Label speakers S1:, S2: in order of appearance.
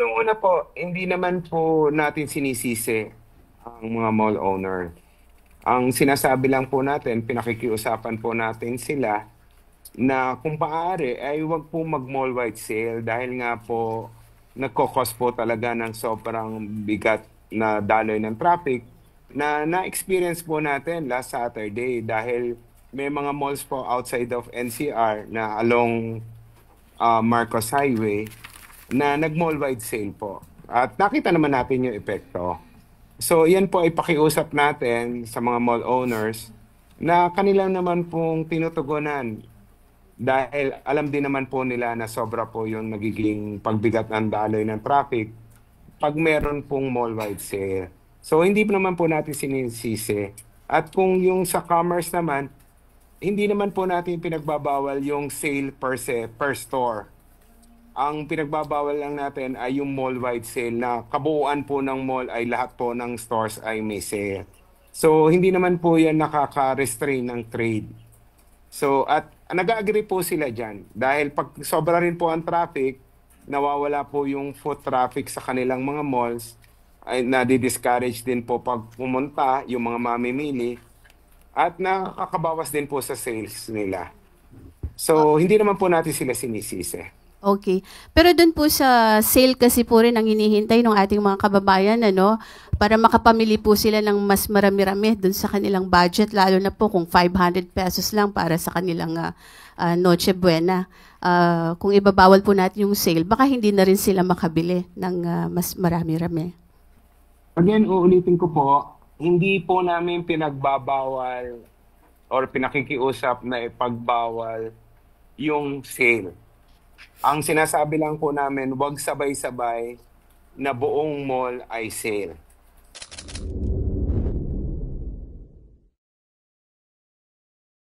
S1: unang-una po, hindi naman po natin sinisisi ang mga mall owner. Ang sinasabi lang po natin, pinakikiusapan po natin sila na kung maaari ay huwag po mag-mall-wide sale dahil nga po nagkokos po talaga ng sobrang bigat na daloy ng traffic na na-experience po natin last Saturday dahil may mga malls po outside of NCR na along Marcos Highway na nag-mall-wide sale po. At nakita naman natin yung epekto. So yan po ay pakiusap natin sa mga mall owners na kanilang naman pong tinutugunan dahil alam din naman po nila na sobra po yung nagiging pagbigat ng daloy ng traffic pag meron pong mall-wide sale. So hindi po naman po natin sinisisi. At kung yung sa commerce naman, hindi naman po natin pinagbabawal yung sale per se, per store. Ang pinagbabawal lang natin ay yung mall-wide sale na kabuuan po ng mall ay lahat po ng stores ay may sale. So hindi naman po yan nakaka-restrain ng trade. So at nag-agree po sila dyan dahil pag sobra rin po ang traffic, nawawala po yung foot traffic sa kanilang mga malls, ay nadi-discourage din po pag pumunta yung mga mamimili at nakakabawas din po sa sales nila. So hindi naman po natin sila sinisisi.
S2: Okay. Pero dun po sa sale kasi po rin ang hinihintay ng ating mga kababayan, ano, para makapamili po sila ng mas marami-rami dun sa kanilang budget, lalo na po kung 500 pesos lang para sa kanilang Noche Buena. Kung ibabawal po natin yung sale, baka hindi na rin sila makabili ng mas marami-rami.
S1: Again, uulitin ko po, hindi po namin pinagbabawal or pinakikiusap na ipagbawal yung sale. Ang sinasabi lang po namin, wag sabay-sabay na buong mall ay sale.